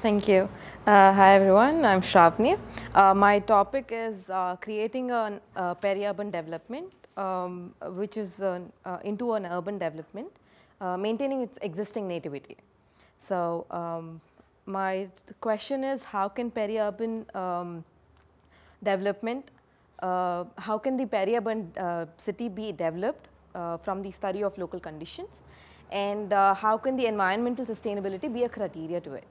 Thank you. Hi everyone, I'm Sravani. My topic is creating a peri-urban development, which is into an urban development, maintaining its existing nativity. So my question is, how can peri-urban development, how can the peri-urban city be developed from the study of local conditions, and how can the environmental sustainability be a criteria to it?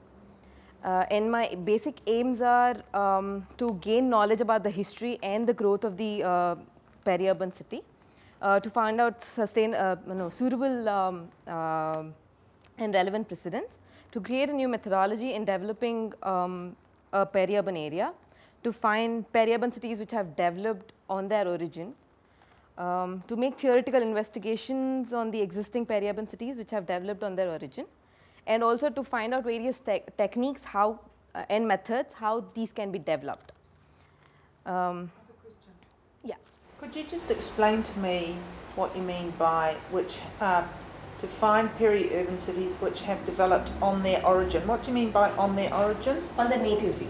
And my basic aims are to gain knowledge about the history and the growth of the peri-urban city, to find out suitable and relevant precedents, to create a new methodology in developing a peri-urban area, to find peri-urban cities which have developed on their origin, to make theoretical investigations on the existing peri-urban cities which have developed on their origin, and also to find out various techniques how and methods how these can be developed. I have a question. Yeah. Could you just explain to me what you mean by to find peri-urban cities which have developed on their origin? What do you mean by on their origin? On the nativity.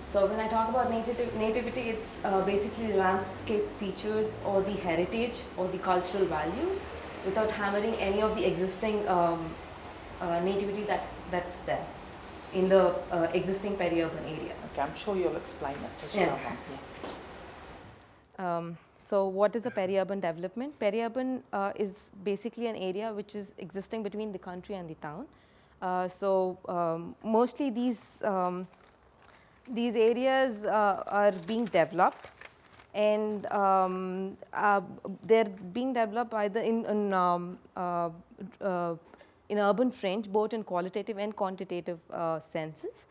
So when I talk about nativity, it's basically the landscape features or the heritage or the cultural values without hammering any of the existing nativity that's there in the existing peri-urban area. Okay, I'm sure you'll explain that as Yeah. well. So what is a peri-urban development? Peri-urban is basically an area which is existing between the country and the town. Mostly these areas are being developed, and they're being developed either in urban French, both in qualitative and quantitative senses.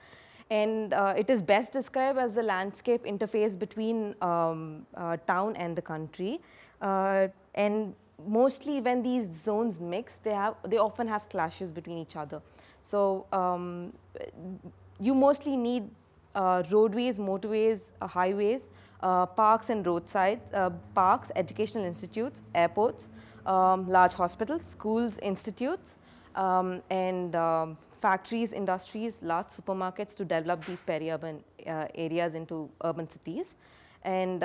And it is best described as the landscape interface between town and the country. And mostly when these zones mix, they often have clashes between each other. So you mostly need roadways, motorways, highways, parks and roadsides, parks, educational institutes, airports, large hospitals, schools, institutes, and factories, industries, large supermarkets to develop these peri-urban areas into urban cities. And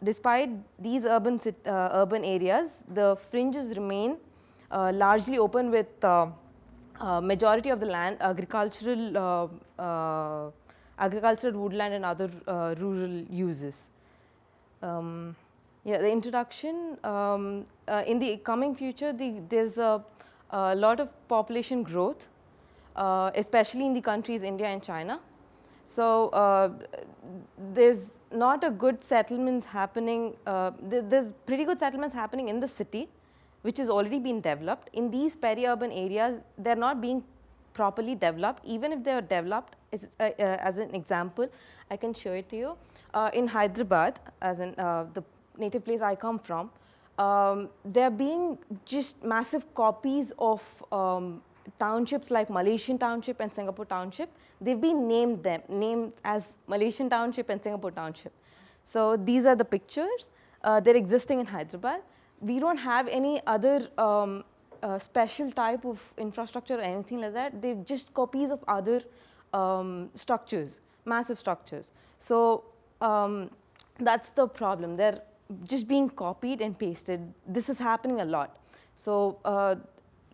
despite these urban areas, the fringes remain largely open with majority of the land agricultural, woodland and other rural uses. Yeah, the introduction, in the coming future, there's a lot of population growth, especially in the countries India and China. So there's not a good settlements happening, there's pretty good settlements happening in the city, which has already been developed. In these peri-urban areas, they're not being properly developed. Even if they are developed, as an example, I can show it to you. In Hyderabad, as in the native place I come from, there are being just massive copies of townships like Malaysian Township and Singapore Township. They've been named as Malaysian Township and Singapore Township. So these are the pictures. They're existing in Hyderabad. We don't have any other special type of infrastructure or anything like that. They're just copies of other structures, massive structures. So that's the problem. They're just being copied and pasted. This is happening a lot. So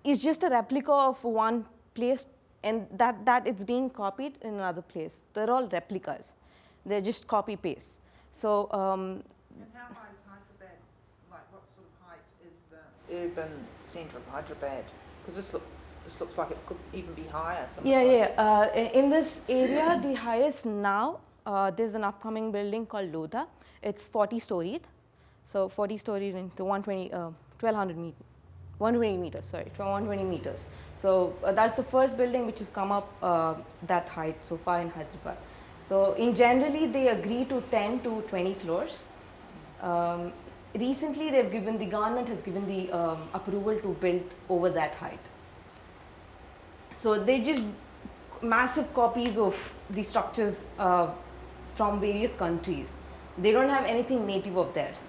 it's just a replica of one place, and that it's being copied in another place. They're all replicas. They're just copy paste. So And how high is Hyderabad? Like, what sort of height is the urban centre of Hyderabad? Because this looks like it could even be higher. In this area, the highest now, there's an upcoming building called Lodha. It's 40-storied. So 40-storied into 120 meters, sorry, 120 meters. So that's the first building which has come up that height so far in Hyderabad. So in generally, they agree to 10 to 20 floors. Recently, the government has given the approval to build over that height. So they just massive copies of the structures from various countries. They don't have anything native of theirs.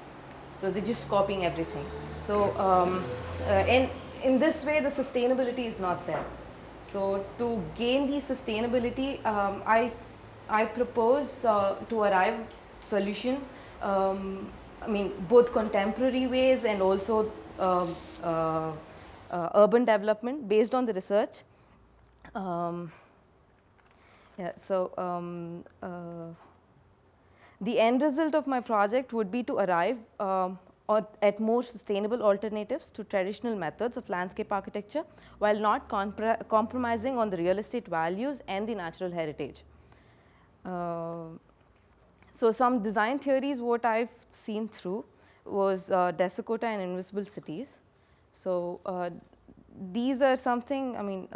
So they're just copying everything. So in this way, the sustainability is not there. So to gain the sustainability, I propose to arrive solutions. I mean, both contemporary ways and also urban development based on the research. Yeah, so the end result of my project would be to arrive at more sustainable alternatives to traditional methods of landscape architecture while not compromising on the real estate values and the natural heritage. So some design theories what I've seen through was Desakota and Invisible Cities. So these are something, I mean,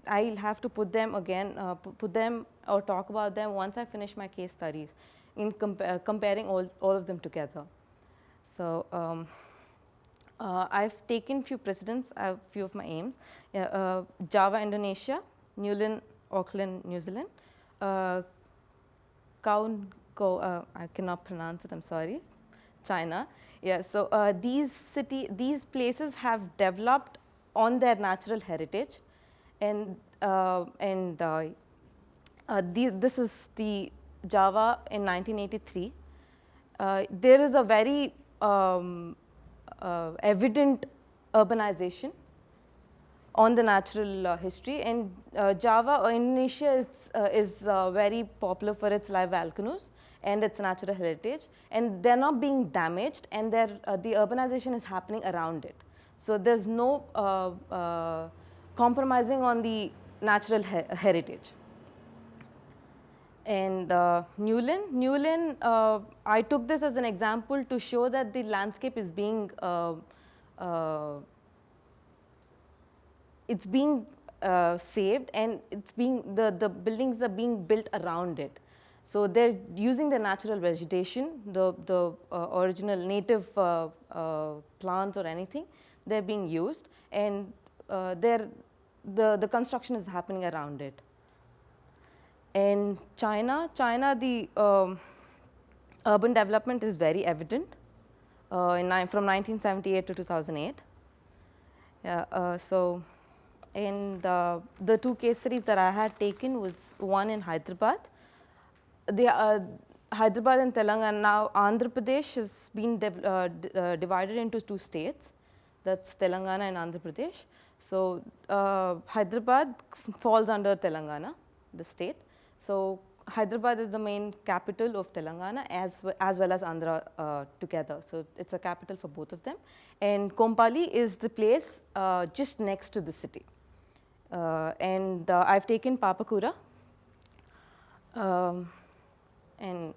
I'll have to put them again, put them or talk about them once I finish my case studies in comparing all of them together. So I've taken few precedents, few of my aims. Java, Indonesia, Newlyn, Auckland, New Zealand, I cannot pronounce it, I'm sorry, China. Yeah, so these places have developed on their natural heritage, and this is the Java in 1983. There is a very evident urbanization on the natural history, and Java or Indonesia is very popular for its live volcanoes and its natural heritage, and they're not being damaged, and the urbanization is happening around it. So there's no compromising on the natural heritage. And Newlyn, I took this as an example to show that the landscape is being saved, and it's being the buildings are being built around it. So they're using the natural vegetation, the original native plants or anything, they're being used, and the construction is happening around it. In China, the urban development is very evident from 1978 to 2008. Yeah, so in the two case studies that I had taken was one in Hyderabad. Hyderabad and Telangana, now Andhra Pradesh has been divided into two states, that's Telangana and Andhra Pradesh. So Hyderabad falls under Telangana, the state. So Hyderabad is the main capital of Telangana as well as Andhra together. So it's a capital for both of them. And Kompally is the place just next to the city. And I've taken Papakura. And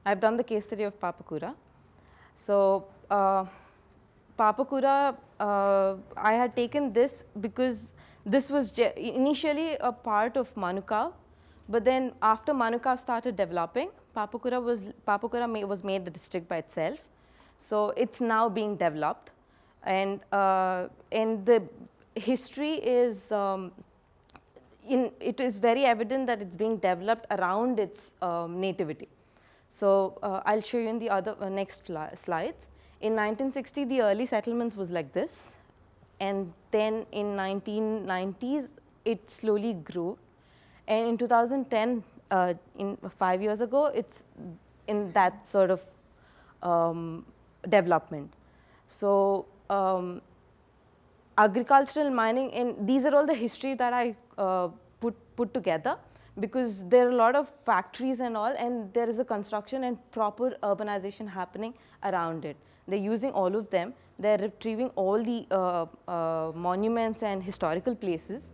I've done the case study of Papakura. So Papakura, I had taken this because this was initially a part of Manukau, but then after Manukau started developing, Papakura was made a district by itself. So it's now being developed, and the history is it is very evident that it's being developed around its nativity. So I'll show you in the other next slides. In 1960, the early settlements was like this, and then in 1990s, it slowly grew, and in 2010, in 5 years ago, it's in that sort of development. So agricultural mining, and these are all the history that I put together, because there are a lot of factories and all, and there is a construction and proper urbanization happening around it. They're using all of them. They're retrieving all the monuments and historical places,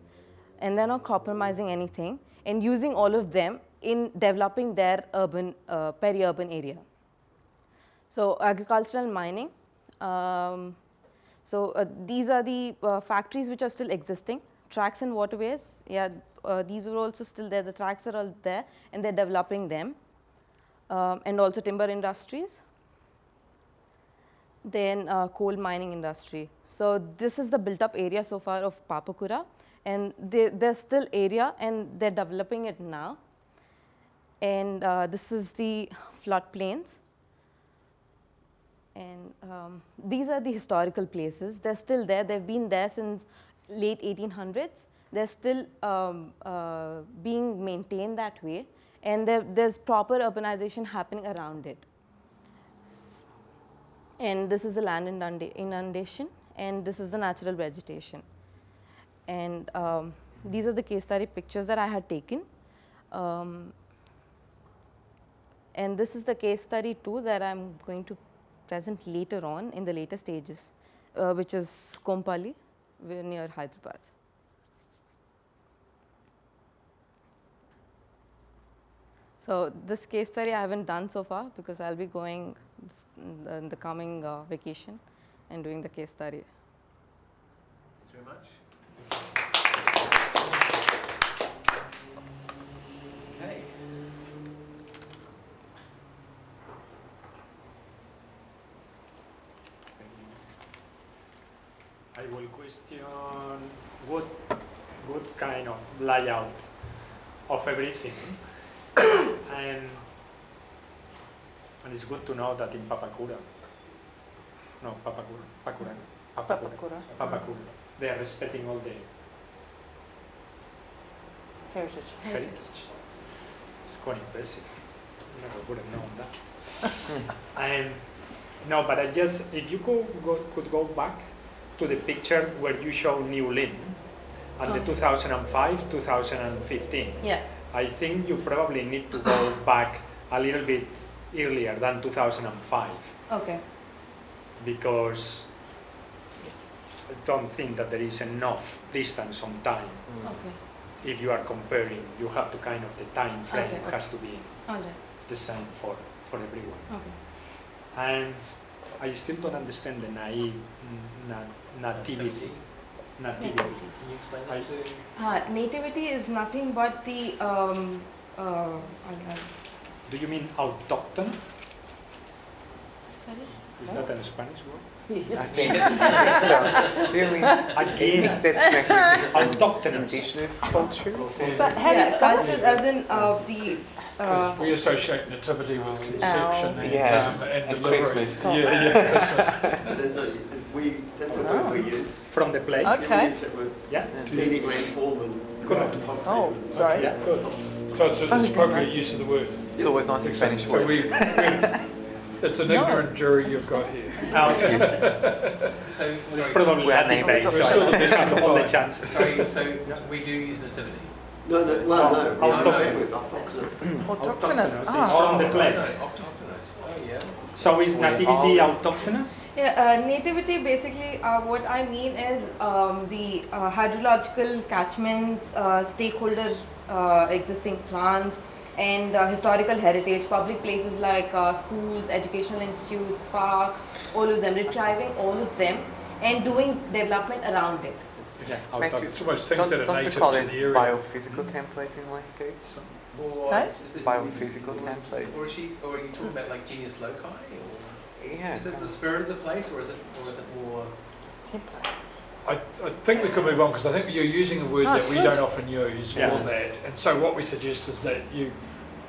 and they're not compromising anything, and using all of them in developing their urban, peri-urban area. So agricultural mining. These are the factories which are still existing. Tracks and waterways, yeah, these are also still there. The tracks are all there, and they're developing them. And also timber industries. Then coal mining industry. So this is the built-up area so far of Papakura, and there's still area, and they're developing it now. And this is the floodplains. And these are the historical places. They're still there. They've been there since late 1800s. they're still being maintained that way, and there's proper urbanization happening around it. And this is the land inundation, and this is the natural vegetation. And these are the case study pictures that I had taken. And this is the case study 2 that I'm going to present later on in the later stages, which is Kompally, near Hyderabad. So this case study I haven't done so far because I'll be going in the coming vacation and doing the case study. Thanks very much. Okay. I will question what kind of layout of everything, and it's good to know that in Papakura, they are respecting all the Heritage. It's quite impressive. Never would have known that. And no, but I just, if you could go back to the picture where you show New Lynn and the 2005, 2015. Yeah. I think you probably need to go back a little bit earlier than 2005. Okay. Because I don't think that there is enough distance on time. Okay. If you are comparing, you have to kind of, the time frame Okay, has to be the same for everyone. Okay. And I still don't understand the nativity. Nativity. Nativity. Can you explain that to? Nativity is nothing but the Do you mean autochthon? sorry? Is that a Spanish word? I Yes. think so. Do you mean Again, it's that connected to autochthonous. indigenous cultures? So how do you spell cultures it? as in the We associate nativity with conception and, Yeah, and and delivery. Christmas. Yeah, Christmas. That's a word we use. From the place. Okay. We use that word. Yeah. Penny grand form and Correct. Oh, sorry. Yeah. Good. So it's an appropriate use of the word. It's always not a Spanish So word. it's an ignorant jury you've got here. So, It's sorry, probably We're Latin based, neighbours. so I have all the chances. so we do use nativity. No, no. Autochthonous. Autochthonous. Autochthonous. Autochthonous. Ah. From the No, place. autochthonous. Oh yeah. So is We nativity always- autochthonous? Yeah, nativity basically, what I mean is the hydrological catchments, stakeholder existing plants, and historical heritage, public places like schools, educational institutes, parks, all of them, retrieving all of them and doing development around it. Yeah, Meant to- autochthonous. It's almost things that are don't we native call to it the area. biophysical template in landscapes? Or Sorry? is it- Biophysical template. Or are you talking about like genius loci? Or Yeah. is it the spirit of the place, or is it more? I think we could move on because I think you're using a word Oh, that it's we good. don't often use for Yeah. that. And so what we suggest is that you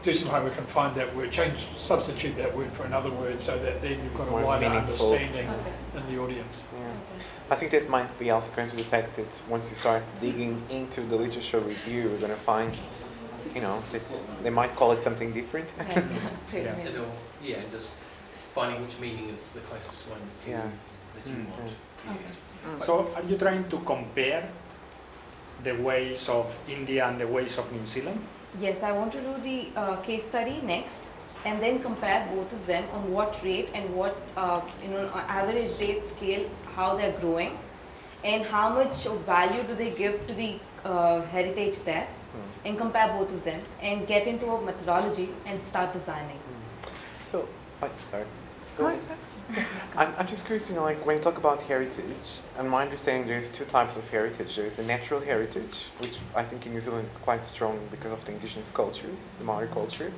do some homework and find that word, substitute that word for another word so that then you've got a More wider meaningful. understanding Okay. in the audience. Yeah. I think that might be also going to the fact that once you start digging into the literature review, we're going to find, that they might call it something different. Yeah. And just finding which meaning is the closest one to Yeah. that you want to use. So are you trying to compare the ways of India and the ways of New Zealand? Yes, I want to do the case study next and then compare both of them on what rate and what, average rate scale, how they're growing and how much of value do they give to the heritage there, and compare both of them and get into a methodology and start designing. So, sorry. Go ahead. I'm just curious, like when you talk about heritage, and my understanding there's two types of heritage. There's the natural heritage, which I think in New Zealand is quite strong because of the indigenous cultures, the Maori culture,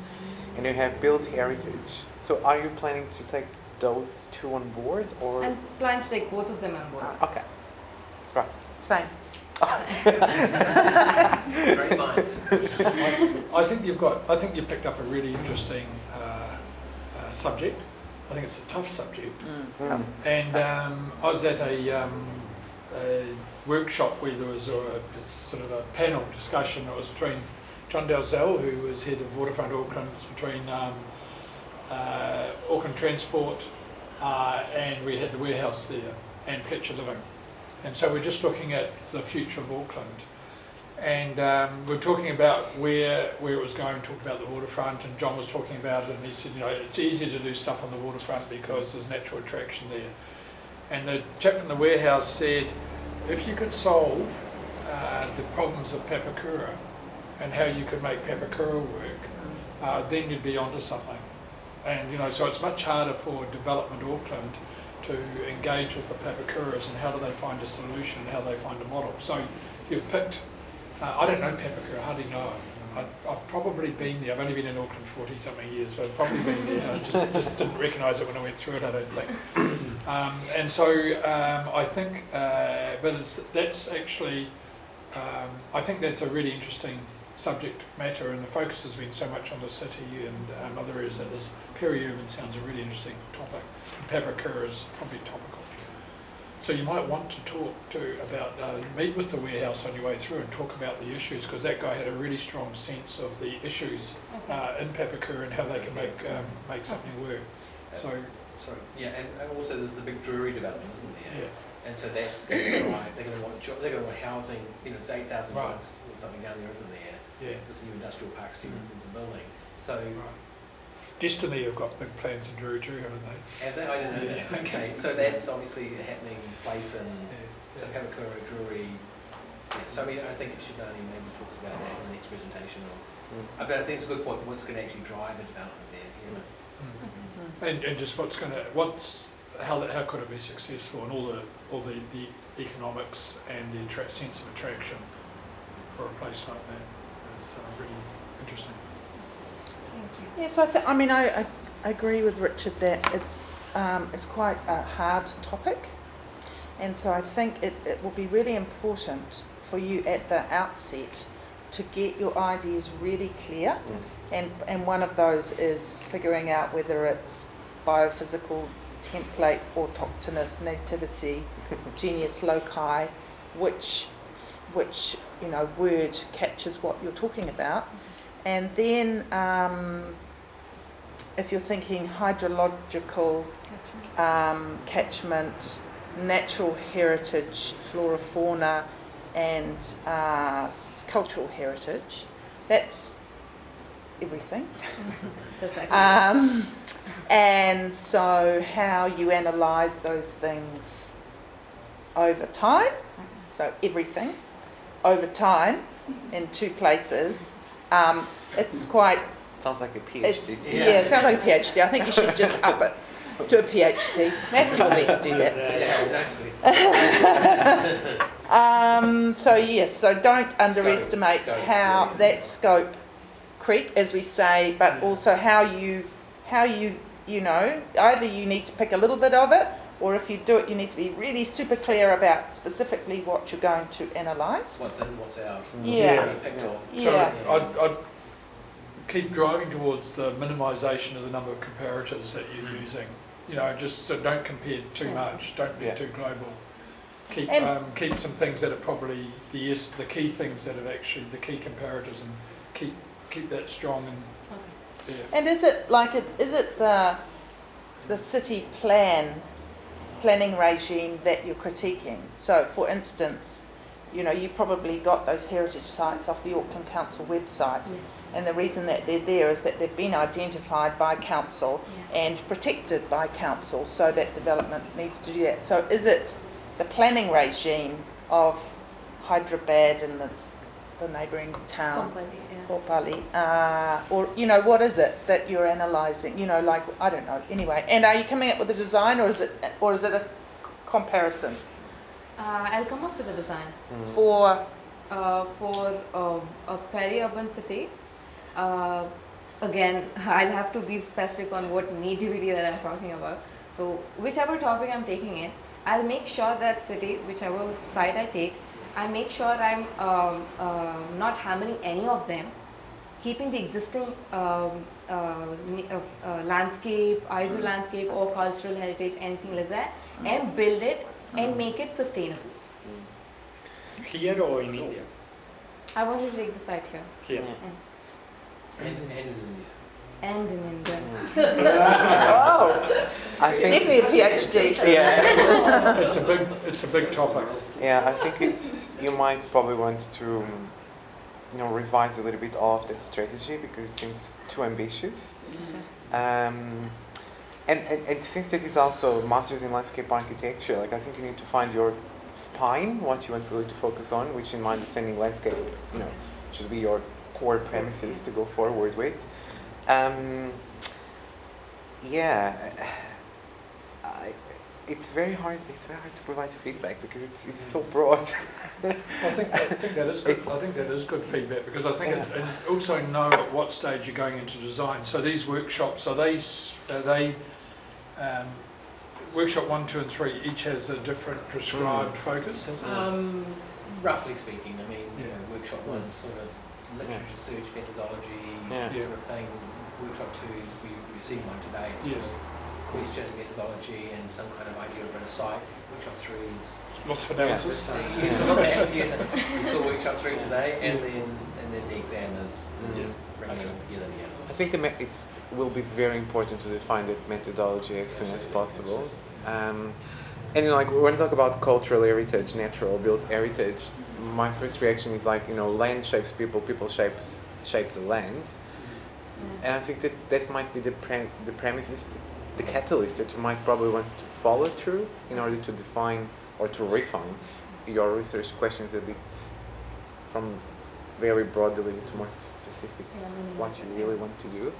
and you have built heritage. So are you planning to take those two on board, or? I'm planning to take both of them on board. Okay, right. Same. Great minds. I think you picked up a really interesting subject. I think it's a tough subject. Mm. And I was at a workshop where there was a sort of a panel discussion. It was between John Dalzell, who was head of Waterfront Auckland, it's between Auckland Transport, and we had the warehouse there, and Fletcher Living. And so we're just looking at the future of Auckland. And we're talking about where it was going, talk about the waterfront, and John was talking about it, and he said, you know, it's easy to do stuff on the waterfront because there's natural attraction there. And the chap from the warehouse said, if you could solve the problems of Papakura and how you could make Papakura work, then you'd be onto something. And you know, so it's much harder for Development Auckland to engage with the Papakuras and how do they find a solution, how they find a model. So you've picked, I don't know Papakura, how do you know it? I've probably been there. I've only been in Auckland 40 something years, but I've probably been there. I just didn't recognise it when I went through it, I don't think. And so I think, but that's actually, I think that's a really interesting subject matter, and the focus has been so much on the city and other areas that this peri-urban sounds a really interesting topic. And Papakura is probably topical. So you might want to talk about, meet with the warehouse on your way through and talk about the issues, because that guy had a really strong sense of the issues in Papakura and how they can make something work. So, sorry, yeah, and also there's the big Drury development, isn't there? yeah. And so that's going to drive. They're going to want they're going to want housing. You know, it's 8,000 Right. jobs or something down there, isn't there? Yeah. This new industrial park Stevenson's are building. So Right. Destiny have got big plans in Drury too, haven't they? have they? I didn't know Yeah. that. Okay, so that's obviously a happening place in Yeah. so Papakura, Drury. Yeah, so I mean, I think Sravani maybe talks about that in the next presentation. Or, but I think it's a good point. What's going to actually drive a development there? You know? And just how could it be successful, and all the economics and the sense of attraction for a place like that is really interesting. Yes, I mean, I agree with Richard that it's quite a hard topic, and so I think it will be really important for you at the outset to get your ideas really clear, and one of those is figuring out whether it's biophysical, template, autochthonous, nativity, genius loci, which you know word captures what you're talking about, and then if you're thinking hydrological catchment, natural heritage, flora, fauna, and cultural heritage, that's everything. That's actually And so how you analyse those things over time, so everything over time in two places, it's quite, Sounds like a PhD. it sounds like a PhD. I think you should just up it to a PhD. Matthew will let you do that. Yeah, So yes, so don't underestimate Scope, how yeah. that scope creep, as we say, but also how you know, either you need to pick a little bit of it, or if you do it, you need to be really super clear about specifically what you're going to analyse. What's in, what's out. Yeah. What you picked off. Yeah. So I'd keep driving towards the minimisation of the number of comparators that you're using. You know, just so don't compare too much. Don't be too global. Keep some things that are probably the key things that are actually the key comparators, and keep that strong and And is it the city planning regime that you're critiquing? So, for instance, you know, you probably got those heritage sites off the Auckland Council website, and the reason that they're there is that they've been identified by council and protected by council, so that development needs to do that. So, is it the planning regime of Hyderabad and the neighbouring town? Kaupali, or you know, what is it that you're analysing? You know, like, I don't know. Anyway, and are you coming up with a design, or is it a comparison I'll come up with a design for? for a peri-urban city. Again, I'll have to be specific on what nativity that I'm talking about. So whichever topic I'm taking in, I'll make sure that city, whichever site I take, I make sure I'm not hammering any of them, keeping the existing landscape, ideal landscape or cultural heritage, anything like that, and build it and make it sustainable. Here or in India? I wanted to take the site here. Here. And in India. And in India. Oh, I think, give me a PhD. yeah, It's a big topic. yeah. I think you might probably want to, revise a little bit all of that strategy because it seems too ambitious. And since it is also Masters in Landscape Architecture, like I think you need to find your spine, what you want really to focus on, which in my understanding landscape, should be your core premises to go forward with. It's very hard to provide feedback because it's so broad. I think that is good. I think that is good feedback because I think and also know at what stage you're going into design. So these workshops are they workshop 1, 2, and 3 each has a different prescribed focus. Roughly speaking, I mean, workshop 1's sort of literature search methodology sort of thing. Workshop 2, we see one today. It's sort of question methodology and some kind of idea about a site. Workshop 3 is Lots of analysis. we saw workshop 3 today, and then the exam is bringing it all together again. I think it will be very important to define that methodology as soon as possible. And when you talk about cultural heritage, natural built heritage, my first reaction is land shapes people, people shape the land. And I think that might be the premises, the catalyst that you might probably want to follow through in order to define or to refine your research questions a bit from very broadly to more specific what you really want to do.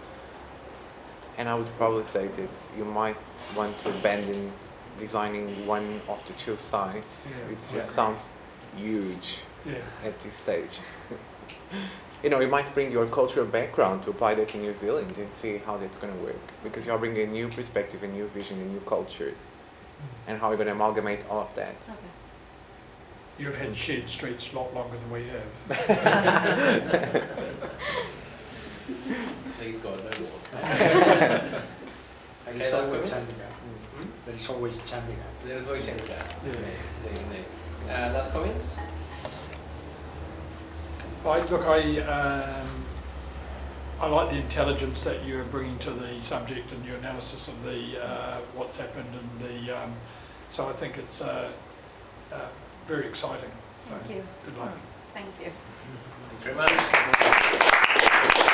And I would probably say that you might want to abandon designing one of the 2 sites. It just sounds huge at this stage. You might bring your cultural background to apply that in New Zealand and see how that's going to work. Because you're bringing a new perspective, a new vision, a new culture. And how you're going to amalgamate all of that. Okay. You've had shared streets a lot longer than we have. Please God, no more. There is that's always good. Chandigarh. There is always Chandigarh. There's always Candidature. Yeah. Last comments? I like the intelligence that you're bringing to the subject and your analysis of the what's happened and so I think it's very exciting. So Thank you. good luck. Thank you. Thank you very much.